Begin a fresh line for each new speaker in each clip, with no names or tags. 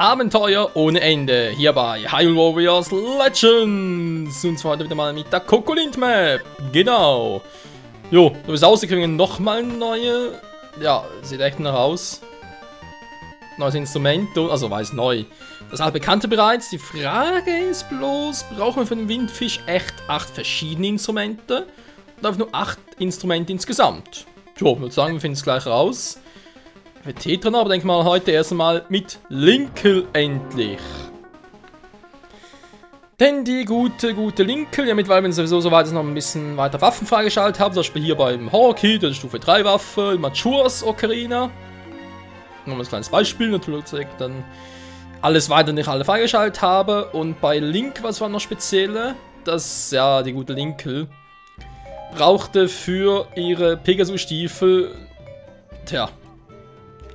Abenteuer ohne Ende, hier bei Hyrule Warriors Legends. Und zwar heute wieder mal mit der Kokolint Map. Genau. Jo, so ist ausgegangen, nochmal eine neue. Ja, sieht echt noch aus. Neues Instrument, also weiß neu. Das altbekannte bereits. Die Frage ist bloß, brauchen wir für den Windfisch echt 8 verschiedene Instrumente? Oder einfach nur 8 Instrumente insgesamt? Jo, ich würde sagen, wir finden es gleich raus. Für Tetran aber denke mal heute erst einmal mit Linkel endlich. Denn die gute Linkel, ja mittlerweile, wenn sowieso so weit ist, noch ein bisschen weiter Waffen freigeschaltet haben. Zum Beispiel hier beim Horror-Kit, das Stufe 3 Waffe, Matures Ocarina. Nochmal ein kleines Beispiel, natürlich dann alles weiter nicht alle freigeschaltet habe. Und bei Link, was war noch spezielle? Das, ja, die gute Linkel brauchte für ihre Pegasus-Stiefel, tja,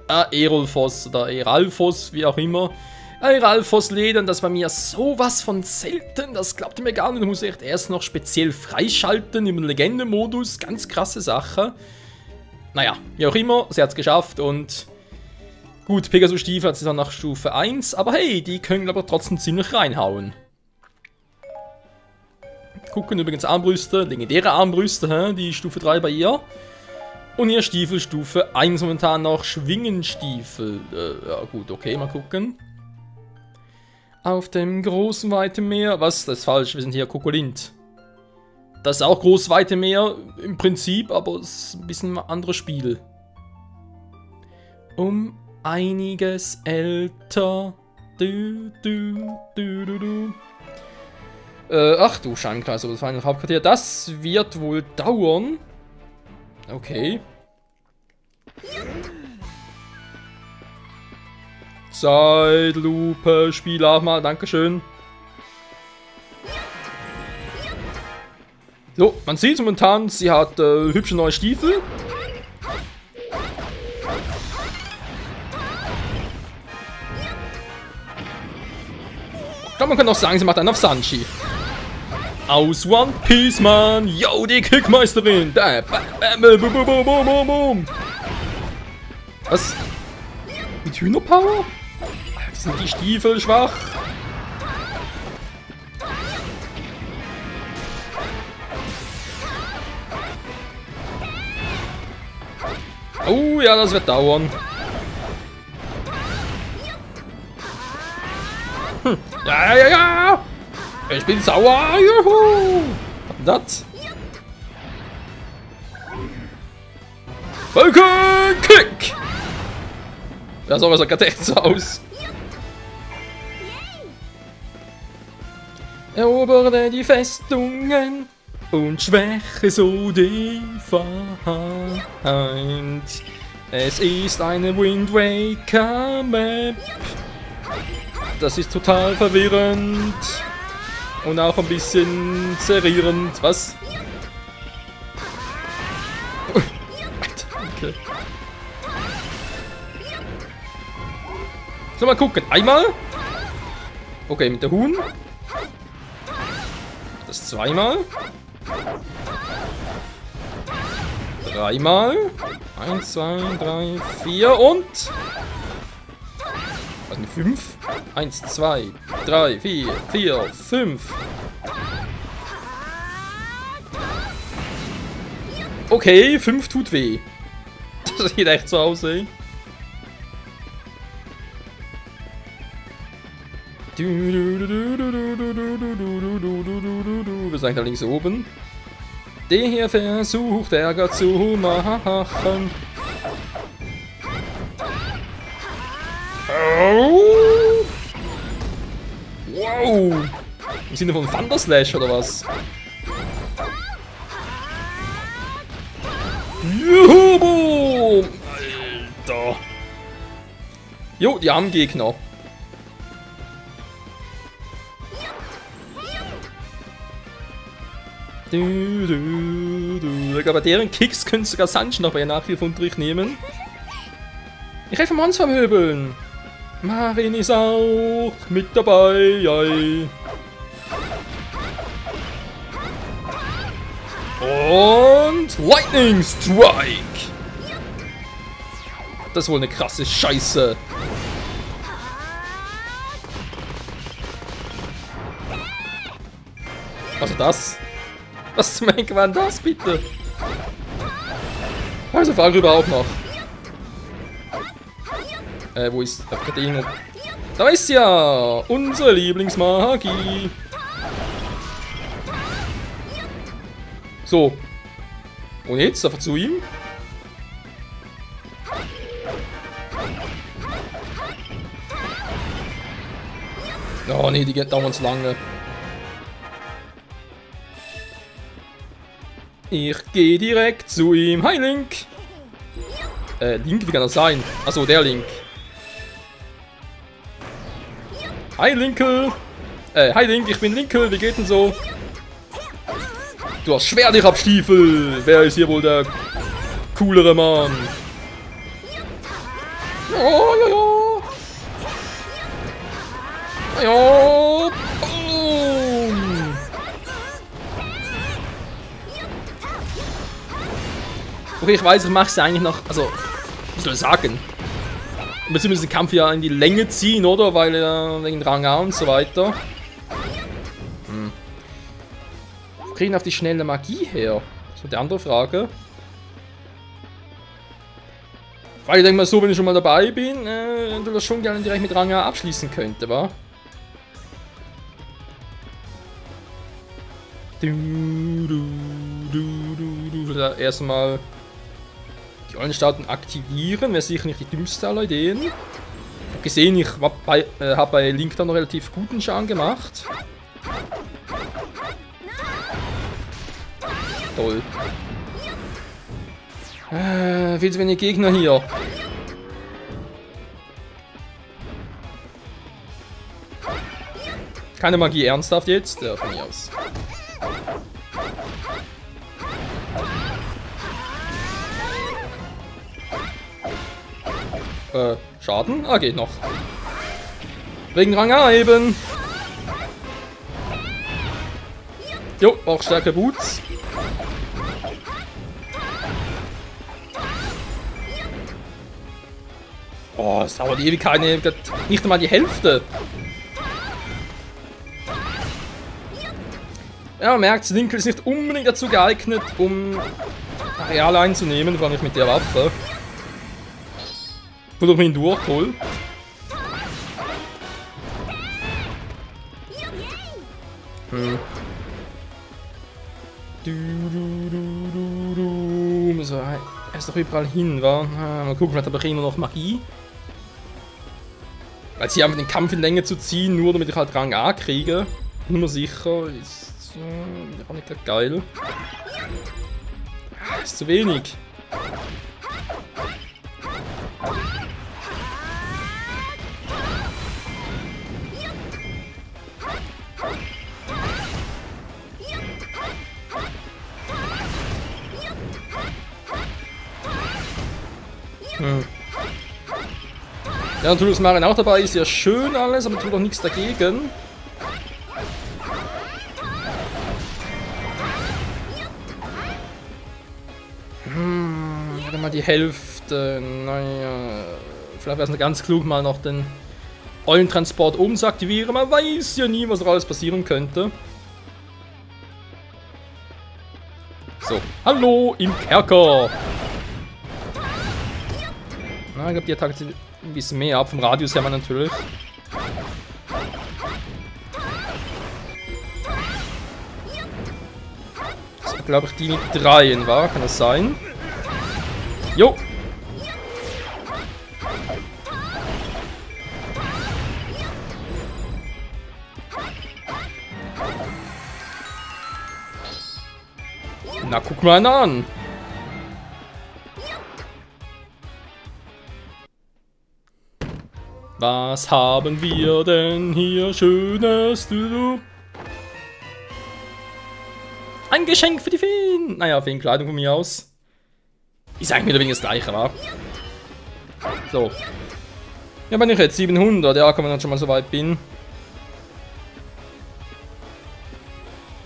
Aerolphos oder Eralphos, wie auch immer. Eralphos-Ledern, das war mir sowas von selten, das klappte mir gar nicht. Da muss ich erst noch speziell freischalten im Legende-Modus, ganz krasse Sache. Naja, wie auch immer, sie hat es geschafft und gut, Pegasus-Stiefel hat sie dann nach Stufe 1, aber hey, die können aber trotzdem ziemlich reinhauen. Gucken übrigens Armbrüste, legendäre Armbrüste, die Stufe 3 bei ihr. Und ihr Stiefel Stufe 1 momentan noch Schwingenstiefel. Ja gut, okay, mal gucken. Auf dem großen weiten Meer. Was? Das ist falsch, wir sind hier Kokolint. Das ist auch groß weite Meer im Prinzip, aber es ist ein bisschen ein anderes Spiel. Um einiges älter. Ach du Scheibenkreis, das Final Hauptquartier. Das wird wohl dauern. Okay. Zeitlupe, Spiel auch mal, dankeschön. So, man sieht momentan, sie hat hübsche neue Stiefel. Ich glaube, man kann auch sagen, sie macht einen auf Sanchi. Aus One Piece, Mann! Yo, die Kickmeisterin! Was? Mit Hühnerpower? Sind die Stiefel schwach? Oh ja, das wird dauern. Ja! Ich bin sauer! Juhu! Was ist das? Falcon Kick! Ja, so sieht echt so aus. Erobere die Festungen und schwäche so den Feind. Es ist eine Wind Waker Map. Das ist total verwirrend. Und auch ein bisschen serierend. Was? Okay. So, mal gucken. Einmal. Okay, mit der Huhn. Das zweimal. Dreimal. 1, 2, 3, 4 und... Was sind 5? 1, 2, 3, 4, 5. Okay, 5 tut weh. Das sieht echt so aus, ey. Wir sind da links oben. Der hier versucht Ärger zu machen. Oh. Wow! Im Sinne von Thunderslash oder was? Juhu! Boom. Alter! Jo, die armen Gegner. Ich glaube, bei deren Kicks können sogar Sanji noch bei ihr Nachhilfeunterricht nehmen. Ich helfe Monster vermöbeln. Marin ist auch mit dabei. Yay. Und Lightning Strike. Das ist wohl eine krasse Scheiße. Also das. Was zum Henker war denn das, bitte? Also fahr überhaupt noch. Wo ist Akademie? Da ist ja unsere Lieblingsmagie. So. Und jetzt einfach zu ihm. Oh nee, die geht dauernd zu lange. Ich gehe direkt zu ihm. Hi Link! Link, wie kann das sein? Achso, der Link. Hi Linkel! Hi Link, ich bin Linkel, wie geht denn so? Du hast Schwert, ich hab Stiefel! Wer ist hier wohl der coolere Mann? Oh, ja, ja! Ja! Boom! Okay, ich weiß, ich mache es eigentlich noch, also, wie soll ich sagen? Wir müssen den Kampf ja in die Länge ziehen, oder? Weil wegen Rang A und so weiter. Wo kriegen wir auf die schnelle Magie her? Das ist die andere Frage. Weil ich denke mal so, wenn ich schon mal dabei bin, du das schon gerne direkt mit Rang A abschließen könnte, wa? Erstmal die Eulenstatuen aktivieren, wäre sicher nicht die dümmste aller Ideen. Ich habe gesehen, ich habe bei Link da noch relativ guten Schaden gemacht. Toll. Viel zu wenig Gegner hier. Keine Magie, ernsthaft jetzt? Ja, von mir aus. Schaden? Ah, geht noch. Wegen Rang A eben. Jo, auch stärker Boots. Oh, es dauert ewig keine, nicht einmal die Hälfte. Ja, man merkt, Linkel ist nicht unbedingt dazu geeignet, um Areal einzunehmen, vor allem nicht mit der Waffe. Gut durch ihn durch, toll. So, er ist doch überall hin, wa? Mal gucken, vielleicht habe ich immer noch Magie. Weil sie einfach den Kampf in Länge zu ziehen, nur damit ich halt Rang A kriege. Nur sicher, ist auch nicht gerade geil. Ist zu wenig. Ja, natürlich ist Marin auch dabei, ist ja schön alles, aber tut auch nichts dagegen. Mal die Hälfte, naja, vielleicht wäre es noch ganz klug, mal noch den Eulentransport oben zu aktivieren, man weiß ja nie, was noch alles passieren könnte. So, hallo im Kerker! Na, ich glaube, die Attacke zieht ein bisschen mehr ab, vom Radius her natürlich. Das war, glaube ich, die mit 3 war, kann das sein? Jo! Na, guck mal einer an! Was haben wir denn hier Schönes? Ein Geschenk für die Feen! Naja, Feenkleidung von mir aus. Ist eigentlich mehr oder weniger das gleiche, wa? So. Ja, bin ich jetzt 700, ja, kann man dann schon mal so weit bin.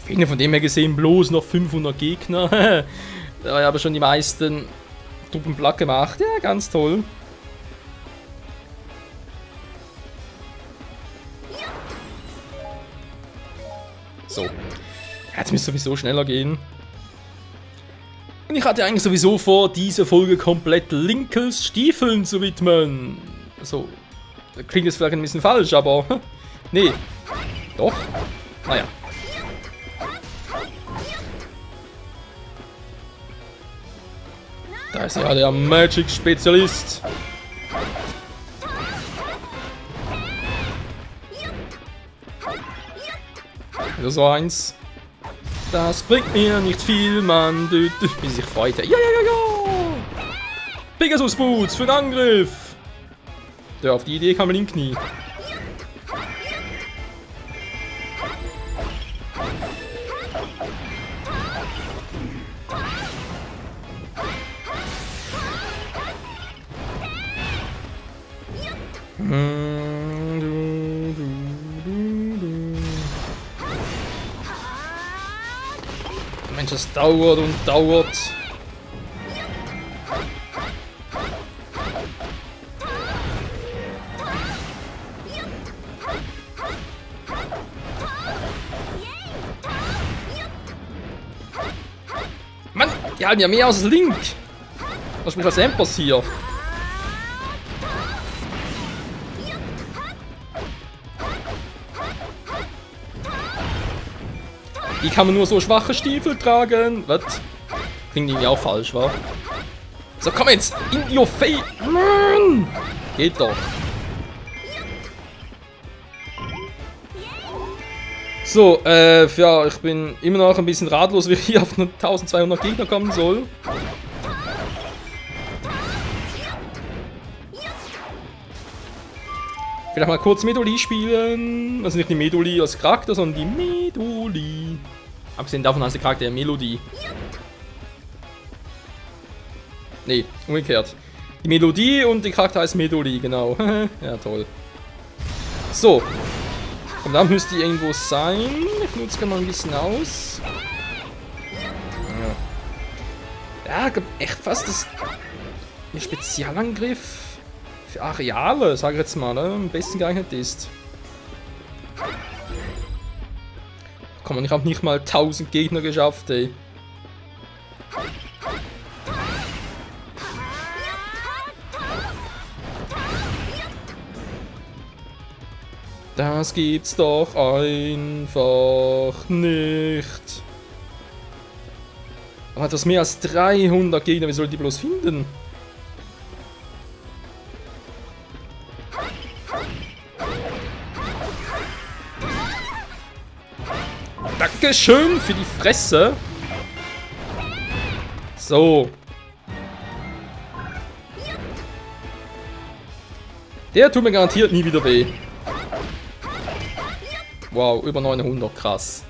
Fehlen von dem her gesehen bloß noch 500 Gegner. Da habe ich aber schon die meisten Truppen platt gemacht. Ja, ganz toll. So. Jetzt müsste sowieso schneller gehen. Und ich hatte eigentlich sowieso vor, diese Folge komplett Linkels Stiefeln zu widmen. So, klingt jetzt vielleicht ein bisschen falsch, aber... nee. Doch. Naja. Da ist ja der Magic-Spezialist. Wieder so eins. Das bringt mir nicht viel, Mann. Wie sich freut. Ja, ja, ja, ja. Pegasus Boots für den Angriff. Ja, auf die Idee kam Link nie. Mensch, es dauert und dauert. Mann, die halten ja mehr aus als Link. Was ist mit was passiert? Wie kann man nur so schwache Stiefel tragen? Was? Klingt irgendwie auch falsch, wa? So, komm jetzt! In your face! Mann! Geht doch. So, ja, ich bin immer noch ein bisschen ratlos, wie ich hier auf 1200 Gegner kommen soll. Vielleicht mal kurz Medoli spielen. Also nicht die Medoli als Charakter, sondern die Medoli. Abgesehen davon heißt der Charakter ja Melodie. Nee, umgekehrt. Die Melodie und der Charakter heißt Medoli, genau. Ja, toll. So. Und dann müsste die irgendwo sein. Ich nutze gerne mal ein bisschen aus. Ja, ich glaube echt fast, dass der Spezialangriff für Areale, sage ich jetzt mal, ne, am besten geeignet ist. Komm, ich habe nicht mal 1000 Gegner geschafft, ey. Das gibt's doch einfach nicht. Aber etwas mehr als 300 Gegner, wie soll die bloß finden? Dankeschön für die Fresse. So. Der tut mir garantiert nie wieder weh. Wow, über 900, krass.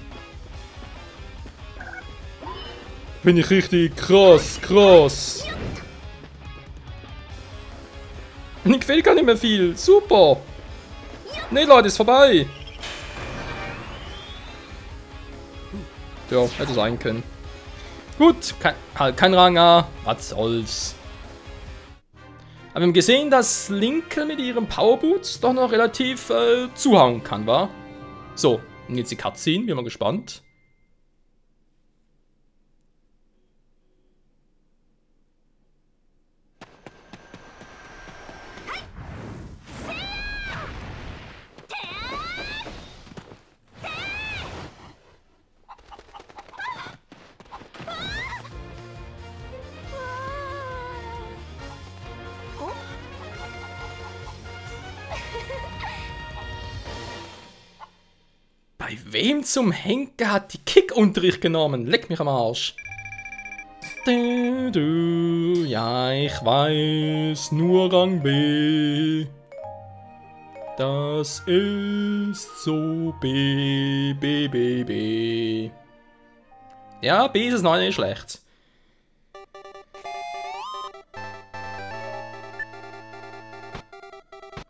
Finde ich richtig krass, krass. Mir gefällt gar nicht mehr viel. Super. Nee, Leute, ist vorbei. Ja, hätte sein können. Gut, kein Rang A, was soll's. Aber wir haben gesehen, dass Linke mit ihrem Powerboots doch noch relativ zuhauen kann, wa? So, und jetzt die Cutscene, bin mal gespannt. Bei wem zum Henker hat die Kickunterricht genommen? Leck mich am Arsch. Ja, ich weiß, nur Rang B. Das ist so B, B, B, B. Ja, B ist es noch nicht schlecht.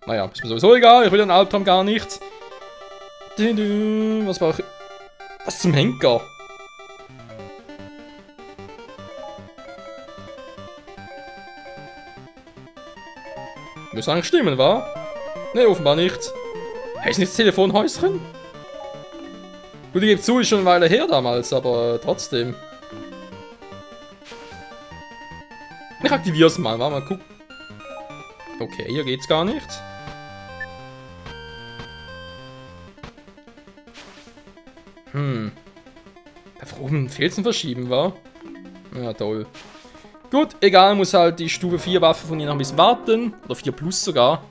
Naja, ist mir sowieso egal, ich will den Albtraum gar nicht. Was brauche ich? Was zum Henker? Müsste eigentlich stimmen, wa? Ne, offenbar nicht. Hey, ist nicht das Telefonhäuschen? Gut, ich gebe zu, ist schon eine Weile her damals, aber trotzdem. Ich aktiviere es mal, mal gucken. Okay, hier geht's gar nicht. Da oben fehlt es ein Verschieben, wa? Ja, toll. Gut, egal, muss halt die Stufe 4 Waffe von ihr noch ein bisschen warten. Oder 4 plus sogar.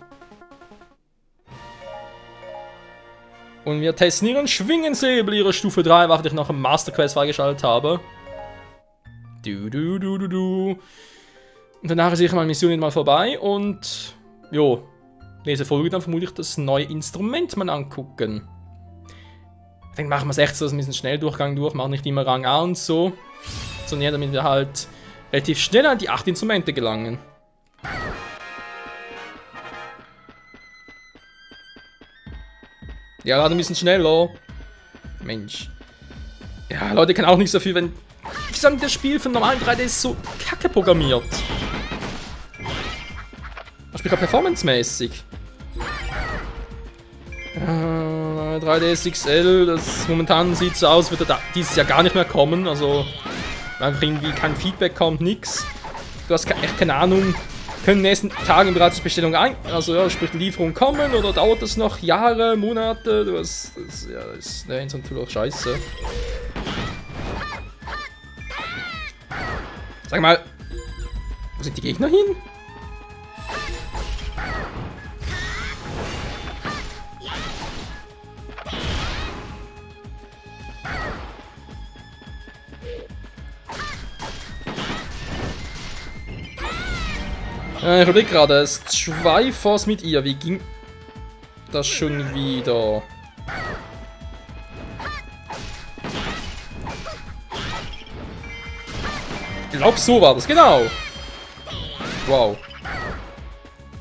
Und wir testen ihren Schwingensäbel, ihre Stufe 3, weil ich noch einen Master Quest freigeschaltet habe. Und danach ist meine Mission mal vorbei und jo, nächste Folge dann vermutlich das neue Instrument mal angucken. Ich denke, machen wir es echt so, dass wir einen Schnelldurchgang machen, nicht immer Rang A und so, sondern damit wir halt relativ schnell an die 8 Instrumente gelangen. Ja, lade ein bisschen schneller. Mensch. Ja, Leute, kann auch nicht so viel, wenn... Wie sagen, das Spiel von normalen 3D ist so kacke programmiert. Ich spiele performancemäßig. 3DS XL, das momentan sieht so aus, wird dieses Jahr gar nicht mehr kommen. Also, einfach irgendwie kein Feedback kommt, nix. Du hast echt keine Ahnung. Können in den nächsten Tagen bereits die Bestellung also ja, sprich die Lieferung kommen oder dauert das noch Jahre, Monate? Du hast, das ist natürlich auch scheiße. Sag mal, wo sind die Gegner hin? Ich überlege gerade, es ist Schweifers mit ihr. Wie ging das schon wieder? Ich glaube, so war das, genau. Wow.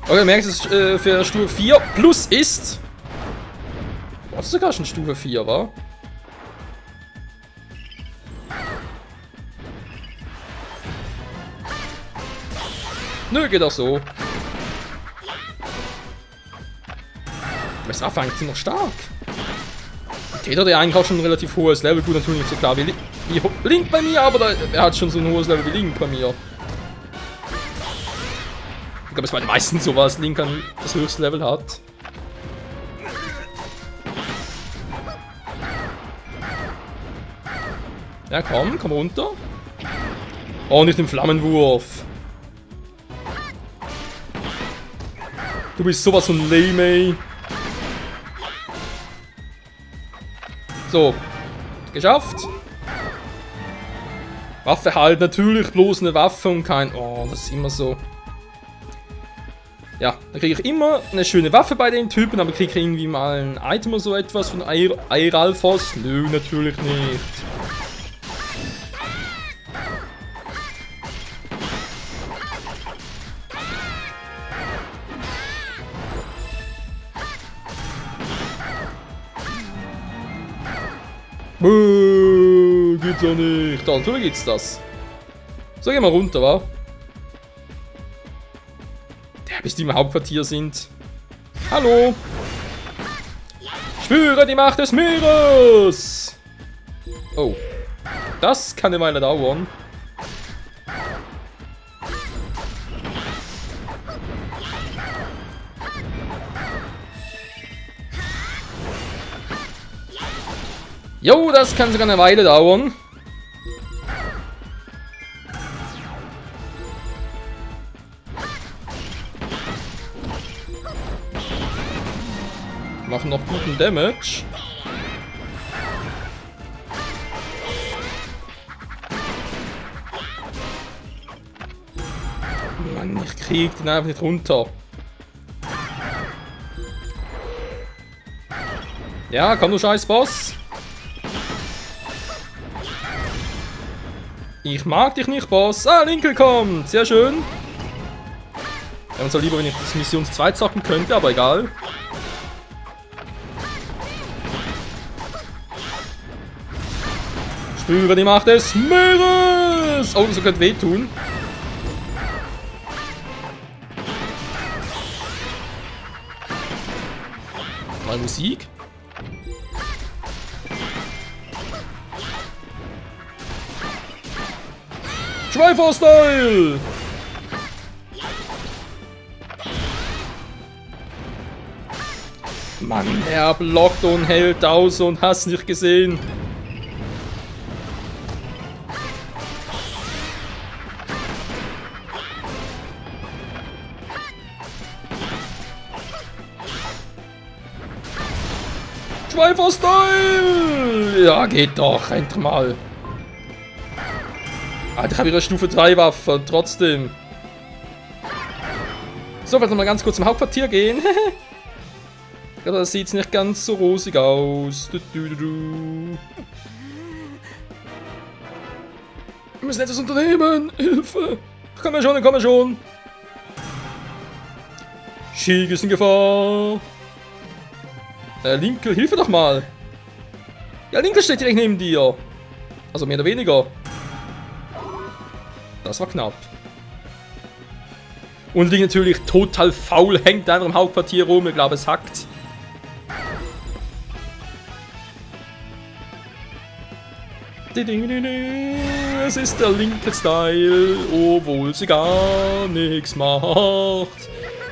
Okay, du merkst, dass es für Stufe 4 plus ist. Was ist sogar schon Stufe 4, wa? Nö, geht auch so. Das Anfang ist noch stark. Täter, der eigentlich auch schon ein relativ hohes Level. Gut, natürlich nicht so klar wie Link bei mir, aber er hat schon so ein hohes Level wie Link bei mir. Ich glaube, es war meistens so, was Link an das höchste Level hat. Ja, komm runter. Oh, nicht den Flammenwurf. Du bist sowas von lame, ey. So. Geschafft. Waffe halt, natürlich bloß eine Waffe und kein... Oh, das ist immer so. Ja, da kriege ich immer eine schöne Waffe bei den Typen, aber kriege ich irgendwie mal ein Item oder so etwas von Airalphos? Nö, natürlich nicht. Gibt's doch nicht. Da, natürlich gibt's das. So, gehen wir runter, wa? Ja, bis die im Hauptquartier sind. Hallo! Spüre die Macht des Meeres! Oh. Das kann eine Weile dauern. Jo, das kann sogar eine Weile dauern. Machen noch guten Damage. Mann, ich krieg den einfach nicht runter. Ja, komm du scheiß Boss. Ich mag dich nicht, Boss. Ah, Linkel kommt. Sehr schön. Wäre uns lieber, wenn ich das Missions 2 zocken könnte, aber egal. Spüre die Macht des Meeres. Oh, das könnte wehtun. Mal Musik. Schweifer-Style! Mann, er blockt und hält aus und hast nicht gesehen. Schweifer-Style! Ja, geht doch, endlich mal. Alter, ich habe ihre Stufe 3 Waffe, trotzdem. So, wir mal ganz kurz zum Hauptquartier gehen. Ja, da sieht es nicht ganz so rosig aus. Wir müssen etwas unternehmen. Hilfe! Komm schon, komm schon. Sheik ist in Gefahr. Linkel, hilfe doch mal. Ja, Linkel steht direkt neben dir. Also mehr oder weniger. Das war knapp. Und Link natürlich total faul, hängt einfach im Hauptquartier rum. Ich glaube, es hackt. Es ist der linke Style, obwohl sie gar nichts macht.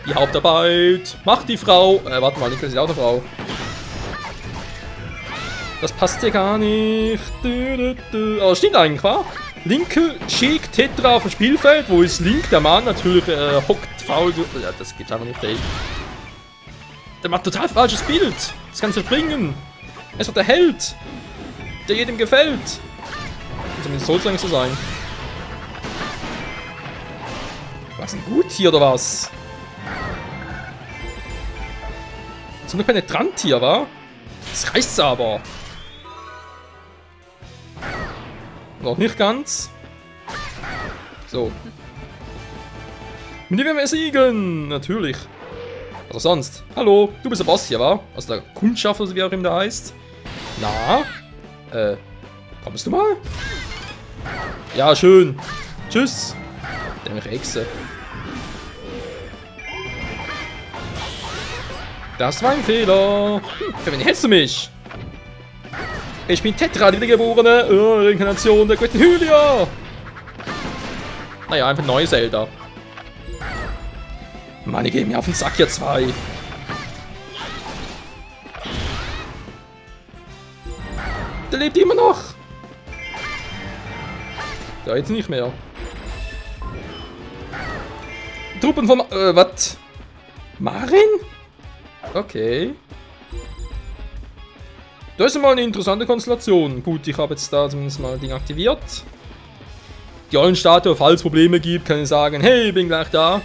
Die Hauptarbeit macht die Frau. Warte mal, Linke ist auch eine Frau. Das passt ja gar nicht. Aber stimmt eigentlich, wa? Linke, Sheik, Tetra auf dem Spielfeld. Wo ist Link? Der Mann natürlich hockt faul. Ja, das gibt's einfach nicht, ey. Der macht total falsches Bild. Das kann nicht bringen. Er ist doch der Held, der jedem gefällt. Zumindest soll es eigentlich so sein. Was denn gut hier oder was? Das ist nur penetrant hier, wa? Das reicht's aber. Noch nicht ganz. So. Mit dem werden wir siegen. Natürlich. Was auch sonst. Hallo, du bist der Boss hier, wa? Also der Kundschafter, wie auch immer der heißt. Na? Kommst du mal? Ja, schön. Tschüss. Dämliche Echse. Das war ein Fehler. Für wen hältst du mich? Ich bin Tetra, die Wiedergeborene. Reinkarnation der götten Hylia. Naja, einfach neue Zelda. Mann, die gehen mir auf den Sack, ihr zwei. Der lebt immer noch. Da jetzt nicht mehr. Truppen von... was? Marin? Okay. Das ist mal eine interessante Konstellation. Gut, ich habe jetzt da zumindest mal ein Ding aktiviert. Die Eulenstatue, falls es Probleme gibt, kann ich sagen, hey, bin gleich da.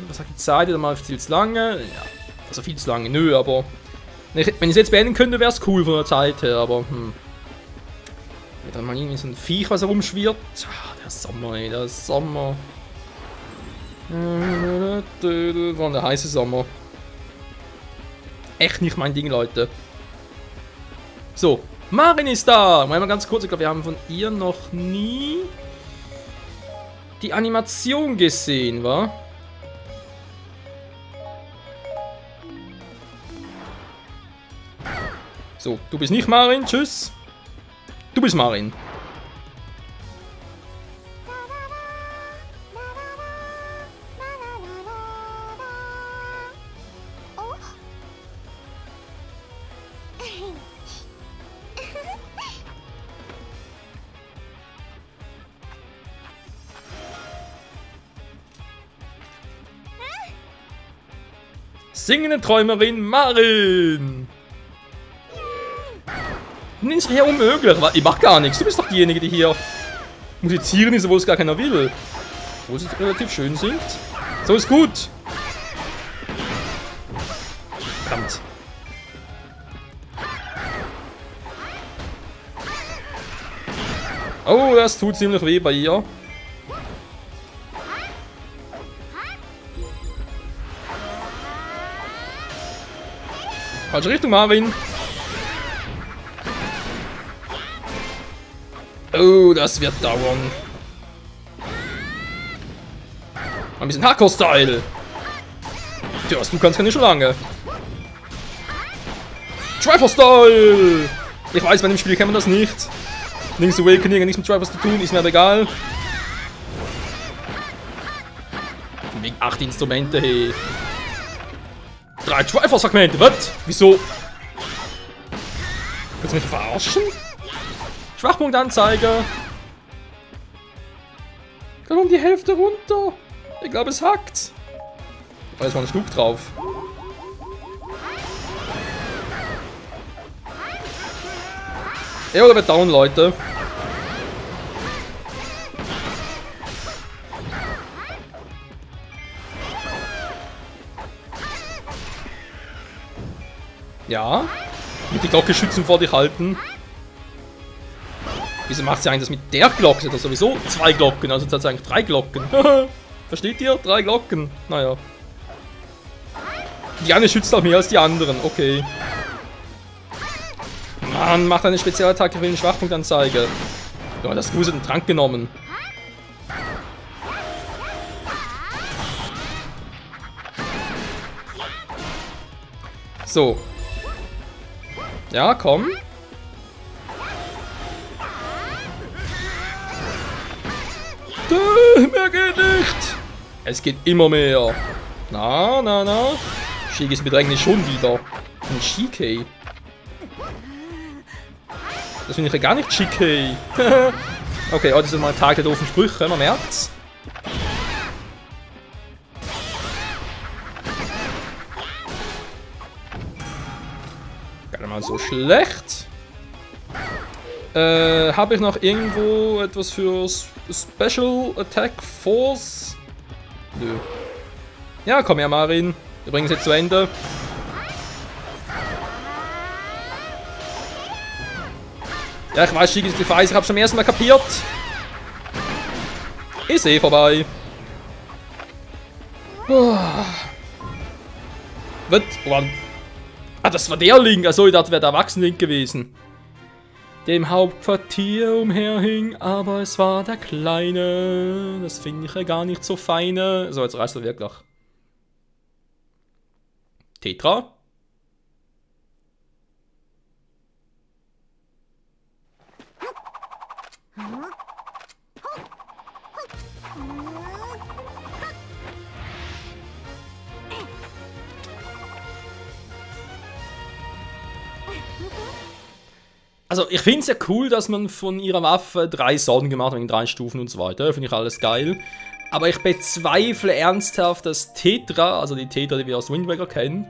Was sagt die Zeit? Wieder mal viel zu lange. Ja, also viel zu lange, nö, aber... Wenn ich es jetzt beenden könnte, wäre es cool von der Zeit her, aber dann mal irgendwie so ein Viech, was herumschwirrt. Ah, der Sommer, ey, der Sommer. War der heiße Sommer. Echt nicht mein Ding, Leute. So, Marin ist da. Mal ganz kurz, ich glaube, wir haben von ihr noch nie die Animation gesehen, wa? So, du bist nicht Marin, tschüss. Du bist Marin. Singende Träumerin Marin. Du nennst mich ja unmöglich. Ich mach gar nichts. Du bist doch diejenige, die hier musizieren ist, obwohl es gar keiner will. Obwohl sie relativ schön singt. So ist gut. Verdammt. Oh, das tut ziemlich weh bei ihr. Falsche Richtung, Marvin. Oh, das wird dauern. Ein bisschen Hardcore-Style. Tja, du kannst ja nicht schon lange. Schweifer-Style. Ich weiß, bei dem Spiel kann man das nicht. Link's Awakening, nichts mit Drivers zu tun, ist mir aber egal. Wegen 8 Instrumente, hey. 3 Triforce-Fragmente, was? Wieso? Willst du mich verarschen? Schwachpunktanzeige. Kann um die Hälfte runter. Ich glaube, es hackt. Da ist mal ein Schluck drauf. Ja, oder wird down, Leute. Ja. Mit die Glocke schützen vor dich halten. Wieso macht sie eigentlich das mit der Glocke? Sie hat doch sowieso 2 Glocken, also jetzt hat sie eigentlich 3 Glocken. Versteht ihr? 3 Glocken. Naja. Die eine schützt auch mehr als die anderen. Okay. Mann, macht eine Spezialattacke für den Schwachpunktanzeige. Ja, das Fuß hat einen Trank genommen. So. Ja, komm. Mehr geht nicht. Es geht immer mehr. Na, na, na. Shigis Bedrängnis schon wieder. Ein Shikei. Das finde ich ja gar nicht Shikei. Okay, oh, das ist mal ein Tag der doofen Sprüche, man merkt's. Gar nicht mal so schlecht. Habe ich noch irgendwo etwas für Special Attack Force? Nö. Ja, komm her, Marin. Wir bringen es jetzt zu Ende. Ja, ich weiß, Shigis Defiance, ich hab's schon am ersten Mal kapiert. Ist eh vorbei. Was? Oh, ah, das war der Link. Achso, ich dachte, wäre der Erwachsene-Link gewesen. Dem Hauptquartier umherhing, aber es war der Kleine. Das finde ich ja gar nicht so feine. So, jetzt reißt er wirklich. Tetra? Also, ich finde es ja cool, dass man von ihrer Waffe 3 Sorten gemacht hat, wegen 3 Stufen und so weiter. Finde ich alles geil. Aber ich bezweifle ernsthaft, dass Tetra, also die Tetra, die wir aus Wind Waker kennen,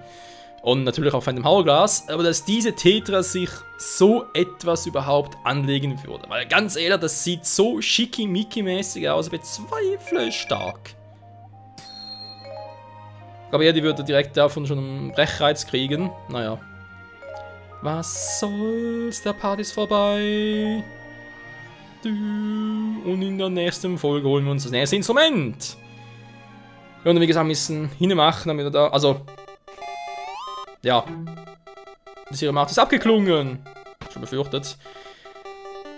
und natürlich auch Phantom Hourglass, aber dass diese Tetra sich so etwas überhaupt anlegen würde. Weil ganz ehrlich, das sieht so schickimicki-mäßig aus, ich bezweifle stark. Aber ja, die würde direkt davon schon einen Brechreiz kriegen. Naja. Was soll's, der Part ist vorbei. Und in der nächsten Folge holen wir uns das nächste Instrument. Ja, und wie gesagt, müssen hinmachen, damit wir da, also, ja. Das ihre Macht ist abgeklungen. Schon befürchtet.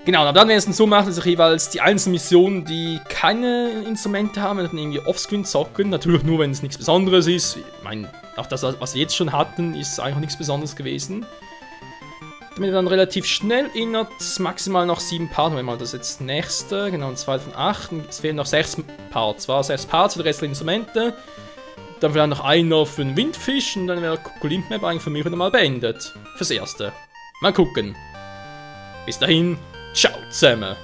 Genau, und dann, wenn es dann so macht, dass sich jeweils die einzelnen Missionen, die keine Instrumente haben, dann irgendwie offscreen zocken. Natürlich nur, wenn es nichts Besonderes ist. Ich meine, auch das, was wir jetzt schon hatten, ist eigentlich nichts Besonderes gewesen. Damit wir dann relativ schnell innerhalb maximal noch 7 Parts, wenn wir mal das jetzt nächste, genau, 2 von 8, es fehlen noch 6 Parts, war 6 Parts für die restlichen Instrumente, dann vielleicht noch einer für den Windfisch und dann wäre Kokolint Map eigentlich für mich wieder mal beendet, fürs Erste. Mal gucken. Bis dahin, ciao zusammen.